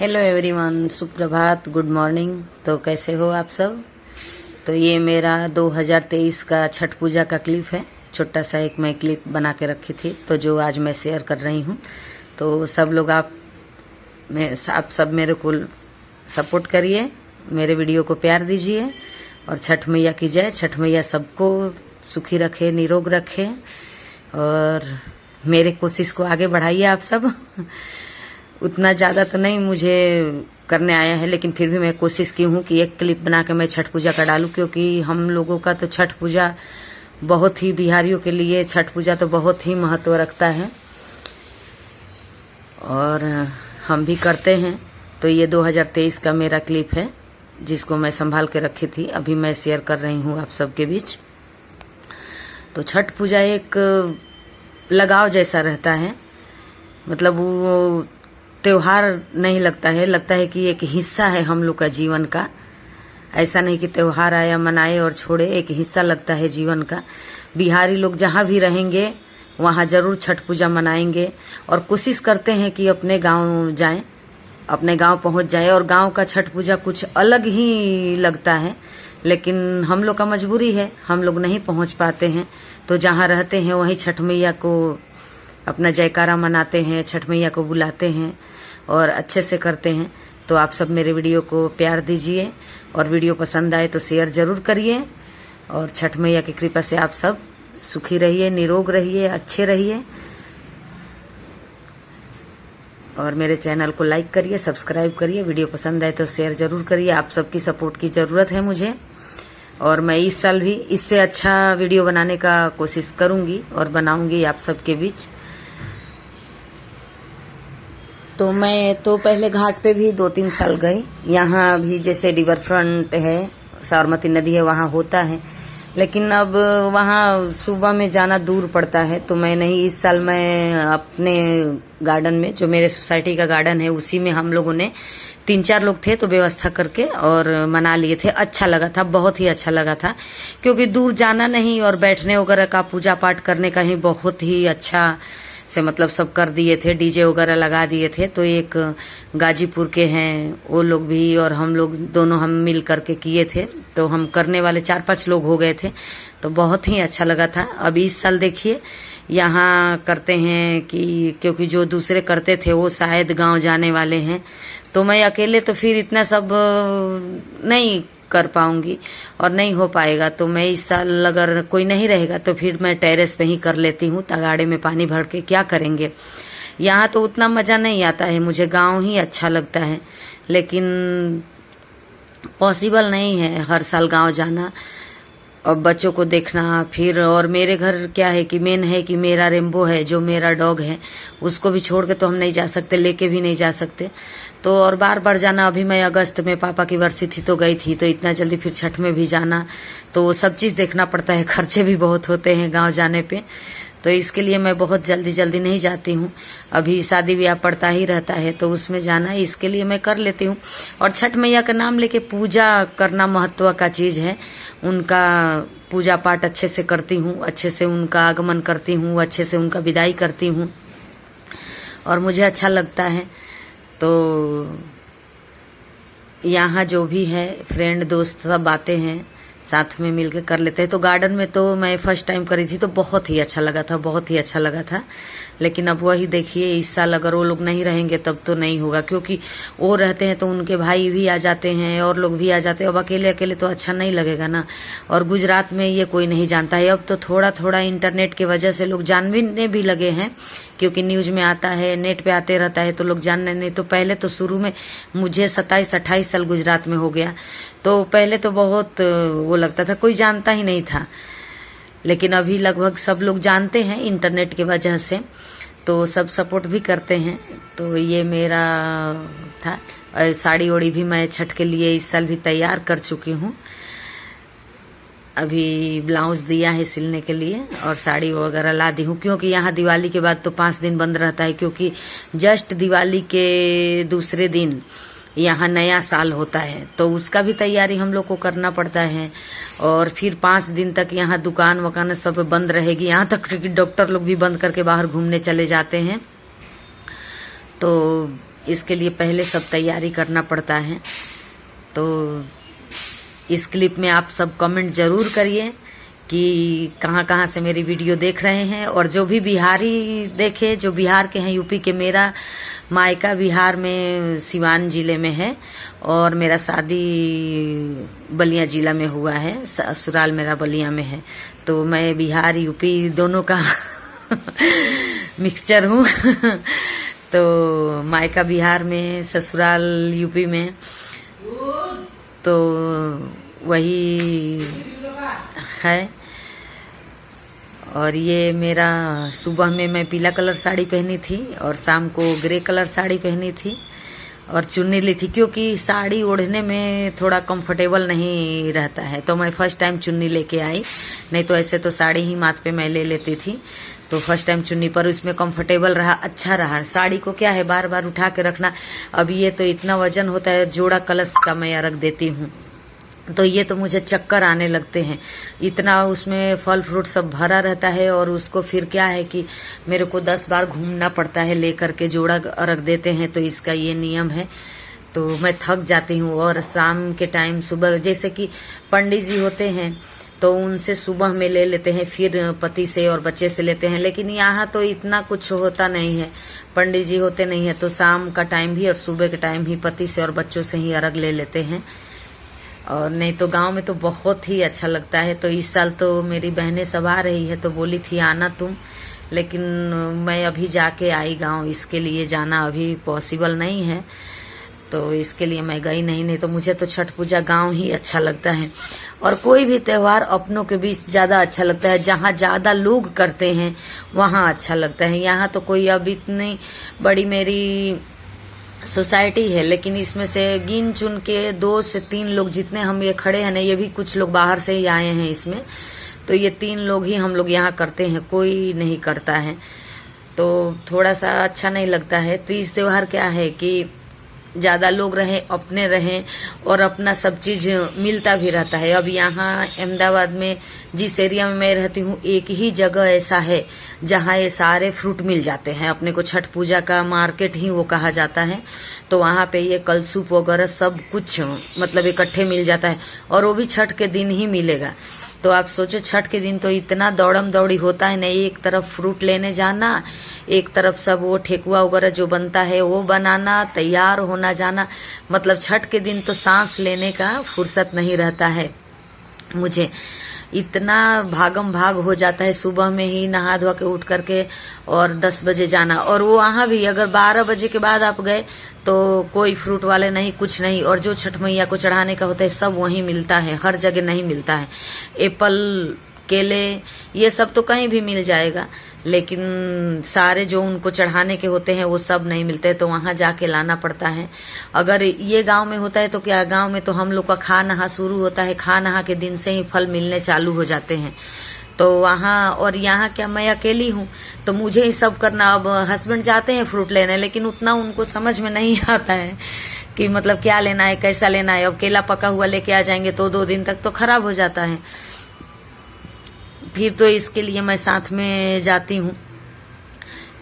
Hello everyone, सुप्रभात, good morning. तो कैसे हो आप सब। तो ये मेरा 2023 का छठ पूजा का क्लिप है। छोटा सा एक मैं क्लिप बना के रखी थी, तो जो आज मैं शेयर कर रही हूँ। तो सब लोग आप सब मेरे को सपोर्ट करिए, मेरे वीडियो को प्यार दीजिए और छठ मैया की जय। छठ मैया सबको सुखी रखे, निरोग रखे और मेरे कोशिश को आगे बढ़ाइए आप सब। उतना ज़्यादा तो नहीं मुझे करने आया है, लेकिन फिर भी मैं कोशिश की हूँ कि एक क्लिप बना के मैं छठ पूजा का डालूँ, क्योंकि हम लोगों का तो छठ पूजा बहुत ही, बिहारियों के लिए छठ पूजा तो बहुत ही महत्व रखता है और हम भी करते हैं। तो ये 2023 का मेरा क्लिप है जिसको मैं संभाल के रखी थी, अभी मैं शेयर कर रही हूँ आप सबके बीच। तो छठ पूजा एक लगाव जैसा रहता है, मतलब वो त्योहार नहीं लगता है, लगता है कि एक हिस्सा है हम लोग का जीवन का। ऐसा नहीं कि त्योहार आया मनाए और छोड़े, एक हिस्सा लगता है जीवन का। बिहारी लोग जहाँ भी रहेंगे वहाँ जरूर छठ पूजा मनाएंगे और कोशिश करते हैं कि अपने गांव जाएं, अपने गांव पहुंच जाएं। और गांव का छठ पूजा कुछ अलग ही लगता है, लेकिन हम लोग का मजबूरी है, हम लोग नहीं पहुंच पाते हैं। तो जहाँ रहते हैं वहीं छठ मैया को अपना जयकारा मनाते हैं, छठ मैया को बुलाते हैं और अच्छे से करते हैं। तो आप सब मेरे वीडियो को प्यार दीजिए और वीडियो पसंद आए तो शेयर जरूर करिए और छठ मैया की कृपा से आप सब सुखी रहिए, निरोग रहिए, अच्छे रहिए और मेरे चैनल को लाइक करिए, सब्सक्राइब करिए। वीडियो पसंद आए तो शेयर जरूर करिए। आप सबकी सपोर्ट की जरूरत है मुझे और मैं इस साल भी इससे अच्छा वीडियो बनाने का कोशिश करूंगी और बनाऊंगी आप सबके बीच। तो मैं तो पहले घाट पे भी 2-3 साल गई। यहाँ भी जैसे रिवर फ्रंट है, साबरमती नदी है, वहाँ होता है, लेकिन अब वहाँ सुबह में जाना दूर पड़ता है तो मैं नहीं। इस साल मैं अपने गार्डन में, जो मेरे सोसाइटी का गार्डन है, उसी में हम लोगों ने 3-4 लोग थे तो व्यवस्था करके और मना लिए थे। अच्छा लगा था, बहुत ही अच्छा लगा था, क्योंकि दूर जाना नहीं और बैठने वगैरह का, पूजा पाठ करने का ही बहुत ही अच्छा से मतलब सब कर दिए थे। डीजे वगैरह लगा दिए थे। तो एक गाजीपुर के हैं वो लोग भी और हम लोग दोनों हम मिल करके किए थे। तो हम करने वाले 4-5 लोग हो गए थे, तो बहुत ही अच्छा लगा था। अब इस साल देखिए यहाँ करते हैं कि क्योंकि जो दूसरे करते थे वो शायद गांव जाने वाले हैं, तो मैं अकेले तो फिर इतना सब नहीं कर पाऊंगी और नहीं हो पाएगा। तो मैं इस साल अगर कोई नहीं रहेगा तो फिर मैं टेरेस पे ही कर लेती हूँ, तगाड़े में पानी भर के। क्या करेंगे, यहाँ तो उतना मजा नहीं आता है, मुझे गांव ही अच्छा लगता है, लेकिन पॉसिबल नहीं है हर साल गांव जाना और बच्चों को देखना फिर। और मेरे घर क्या है कि मेन है कि मेरा रेम्बो है, जो मेरा डॉग है, उसको भी छोड़ के तो हम नहीं जा सकते, लेके भी नहीं जा सकते। तो और बार बार जाना, अभी मैं अगस्त में पापा की वर्षी थी तो गई थी, तो इतना जल्दी फिर छठ में भी जाना, तो सब चीज देखना पड़ता है, खर्चे भी बहुत होते हैं गाँव जाने पे। तो इसके लिए मैं बहुत जल्दी जल्दी नहीं जाती हूँ। अभी शादी ब्याह पड़ता ही रहता है तो उसमें जाना, इसके लिए मैं कर लेती हूँ। और छठ मैया का नाम लेके पूजा करना महत्व का चीज है। उनका पूजा पाठ अच्छे से करती हूँ, अच्छे से उनका आगमन करती हूँ, अच्छे से उनका विदाई करती हूँ और मुझे अच्छा लगता है। तो यहाँ जो भी है फ्रेंड दोस्त सब आते हैं, साथ में मिलके कर लेते हैं। तो गार्डन में तो मैं फर्स्ट टाइम करी थी तो बहुत ही अच्छा लगा था, बहुत ही अच्छा लगा था। लेकिन अब वही देखिए, इस साल अगर वो लोग नहीं रहेंगे तब तो नहीं होगा, क्योंकि वो रहते हैं तो उनके भाई भी आ जाते हैं और लोग भी आ जाते हैं। अब अकेले अकेले तो अच्छा नहीं लगेगा ना। और गुजरात में ये कोई नहीं जानता है, अब तो थोड़ा थोड़ा इंटरनेट की वजह से लोग जानने भी लगे हैं, क्योंकि न्यूज में आता है, नेट पे आते रहता है तो लोग जानने। नहीं तो पहले तो शुरू में मुझे 27-28 साल गुजरात में हो गया, तो पहले तो बहुत वो लगता था, कोई जानता ही नहीं था। लेकिन अभी लगभग सब लोग जानते हैं इंटरनेट की वजह से, तो सब सपोर्ट भी करते हैं। तो ये मेरा था। साड़ी ओड़ी भी मैं छठ के लिए इस साल भी तैयार कर चुकी हूँ। अभी ब्लाउज दिया है सिलने के लिए और साड़ी वगैरह ला दी हूँ, क्योंकि यहाँ दिवाली के बाद तो 5 दिन बंद रहता है, क्योंकि जस्ट दिवाली के दूसरे दिन यहाँ नया साल होता है, तो उसका भी तैयारी हम लोग को करना पड़ता है। और फिर 5 दिन तक यहाँ दुकान वकान सब बंद रहेगी, यहाँ तक कि डॉक्टर लोग भी बंद करके बाहर घूमने चले जाते हैं। तो इसके लिए पहले सब तैयारी करना पड़ता है। तो इस क्लिप में आप सब कमेंट जरूर करिए कि कहाँ कहाँ से मेरी वीडियो देख रहे हैं, और जो भी बिहारी देखे, जो बिहार के हैं, यूपी के। मेरा मायका बिहार में सिवान जिले में है और मेरा शादी बलिया जिला में हुआ है, ससुराल मेरा बलिया में है। तो मैं बिहार यूपी दोनों का मिक्सचर हूँ। तो मायका बिहार में, ससुराल यूपी में, तो वही है। और ये मेरा सुबह में मैं पीला कलर साड़ी पहनी थी और शाम को ग्रे कलर साड़ी पहनी थी और चुन्नी ली थी, क्योंकि साड़ी ओढ़ने में थोड़ा कंफर्टेबल नहीं रहता है। तो मैं फर्स्ट टाइम चुन्नी लेके आई, नहीं तो ऐसे तो साड़ी ही माथ पे मैं ले लेती थी। तो फर्स्ट टाइम चुन्नी पर उसमें कंफर्टेबल रहा, अच्छा रहा। साड़ी को क्या है बार बार उठा के रखना, अब ये तो इतना वजन होता है, जोड़ा कलश का मैं रख देती हूँ, तो ये तो मुझे चक्कर आने लगते हैं। इतना उसमें फल फ्रूट सब भरा रहता है और उसको फिर क्या है कि मेरे को 10 बार घूमना पड़ता है, लेकर के जोड़ा रख देते हैं। तो इसका ये नियम है। तो मैं थक जाती हूँ। और शाम के टाइम, सुबह जैसे कि पंडित जी होते हैं तो उनसे सुबह में ले लेते हैं, फिर पति से और बच्चे से लेते हैं। लेकिन यहाँ तो इतना कुछ होता नहीं है, पंडित जी होते नहीं है। तो शाम का टाइम भी और सुबह के टाइम ही पति से और बच्चों से ही अर्घ ले लेते हैं। और नहीं तो गांव में तो बहुत ही अच्छा लगता है। तो इस साल तो मेरी बहनें सब आ रही है, तो बोली थी आना तुम, लेकिन मैं अभी जाके आई गांव। इसके लिए जाना अभी पॉसिबल नहीं है, तो इसके लिए मैं गई नहीं तो मुझे तो छठ पूजा गांव ही अच्छा लगता है। और कोई भी त्योहार अपनों के बीच ज्यादा अच्छा लगता है, जहाँ ज्यादा लोग करते हैं वहाँ अच्छा लगता है। यहाँ तो कोई अब इतनी बड़ी मेरी सोसाइटी है, लेकिन इसमें से गिन चुन के 2 से 3 लोग, जितने हम ये खड़े हैं ना, ये भी कुछ लोग बाहर से ही आए हैं इसमें। तो ये 3 लोग ही हम लोग यहाँ करते हैं, कोई नहीं करता है। तो थोड़ा सा अच्छा नहीं लगता है। तीज त्योहार क्या है कि ज्यादा लोग रहे, अपने रहें और अपना सब चीज मिलता भी रहता है। अब यहाँ अहमदाबाद में जिस एरिया में मैं रहती हूँ, एक ही जगह ऐसा है जहाँ ये सारे फ्रूट मिल जाते हैं। अपने को छठ पूजा का मार्केट ही वो कहा जाता है। तो वहाँ पे ये कलसूप वगैरह सब कुछ मतलब इकट्ठे मिल जाता है, और वो भी छठ के दिन ही मिलेगा। तो आप सोचो, छठ के दिन तो इतना दौड़म दौड़ी होता है ना, एक तरफ फ्रूट लेने जाना, एक तरफ सब वो ठेकुआ वगैरह जो बनता है वो बनाना, तैयार होना जाना। मतलब छठ के दिन तो सांस लेने का फुर्सत नहीं रहता है मुझे। इतना भागम भाग हो जाता है, सुबह में ही नहा धोआ के उठ करके और 10 बजे जाना। और वो वहां भी अगर 12 बजे के बाद आप गए तो कोई फ्रूट वाले नहीं, कुछ नहीं। और जो छठ मैया को चढ़ाने का होता है सब वहीं मिलता है, हर जगह नहीं मिलता है। एप्पल, केले, ये सब तो कहीं भी मिल जाएगा, लेकिन सारे जो उनको चढ़ाने के होते हैं वो सब नहीं मिलते, तो वहां जाके लाना पड़ता है। अगर ये गांव में होता है तो क्या, गांव में तो हम लोग का खा नहा शुरू होता है, खा नहा के दिन से ही फल मिलने चालू हो जाते हैं। तो वहाँ, और यहाँ क्या, मैं अकेली हूँ तो मुझे ही सब करना। अब हस्बैंड जाते हैं फ्रूट लेने, लेकिन उतना उनको समझ में नहीं आता है कि मतलब क्या लेना है, कैसा लेना है। अब केला पका हुआ लेके आ जाएंगे तो 2 दिन तक तो खराब हो जाता है। फिर तो इसके लिए मैं साथ में जाती हूँ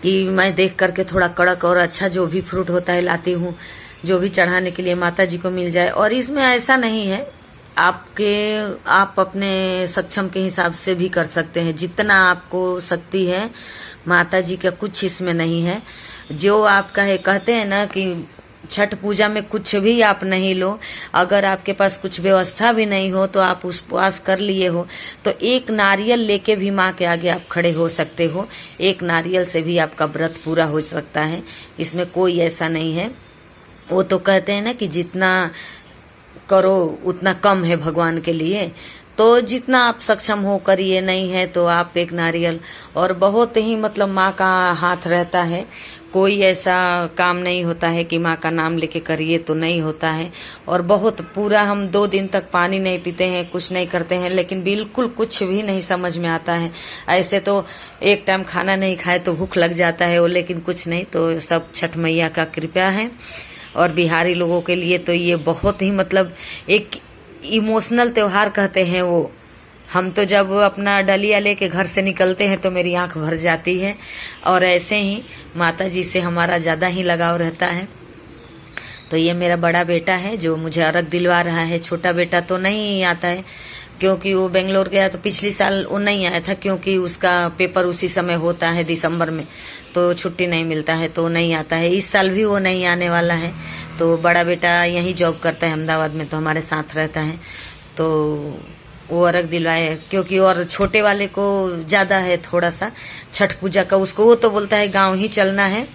कि मैं देख करके थोड़ा कड़क और अच्छा जो भी फ्रूट होता है लाती हूँ, जो भी चढ़ाने के लिए माता जी को मिल जाए। और इसमें ऐसा नहीं है, आप अपने सक्षम के हिसाब से भी कर सकते हैं, जितना आपको शक्ति है। माता जी का कुछ इसमें नहीं है। जो आपका है, कहते हैं ना कि छठ पूजा में कुछ भी आप नहीं लो, अगर आपके पास कुछ व्यवस्था भी नहीं हो तो आप उपवास कर लिए हो तो एक नारियल लेके भी माँ के आगे आप खड़े हो सकते हो। एक नारियल से भी आपका व्रत पूरा हो सकता है, इसमें कोई ऐसा नहीं है। वो तो कहते हैं ना कि जितना करो उतना कम है भगवान के लिए, तो जितना आप सक्षम हो करिए, नहीं है तो आप एक नारियल। और बहुत ही मतलब माँ का हाथ रहता है, कोई ऐसा काम नहीं होता है कि माँ का नाम लेके करिए तो नहीं होता है। और बहुत पूरा हम 2 दिन तक पानी नहीं पीते हैं, कुछ नहीं करते हैं, लेकिन बिल्कुल कुछ भी नहीं समझ में आता है। ऐसे तो एक टाइम खाना नहीं खाए तो भूख लग जाता है वो, लेकिन कुछ नहीं, तो सब छठ मैया का कृपा है। और बिहारी लोगों के लिए तो ये बहुत ही मतलब एक इमोशनल त्योहार कहते हैं वो। हम तो जब अपना डलिया लेके घर से निकलते हैं तो मेरी आंख भर जाती है। और ऐसे ही माता जी से हमारा ज्यादा ही लगाव रहता है। तो ये मेरा बड़ा बेटा है जो मुझे अर्घ दिलवा रहा है। छोटा बेटा तो नहीं आता है क्योंकि वो बेंगलोर गया, तो पिछली साल वो नहीं आया था क्योंकि उसका पेपर उसी समय होता है दिसंबर में, तो छुट्टी नहीं मिलता है तो नहीं आता है। इस साल भी वो नहीं आने वाला है। तो बड़ा बेटा यहीं जॉब करता है अहमदाबाद में, तो हमारे साथ रहता है, तो वो अर्घ दिलवाए। क्योंकि और छोटे वाले को ज्यादा है थोड़ा सा छठ पूजा का, उसको वो तो बोलता है गाँव ही चलना है,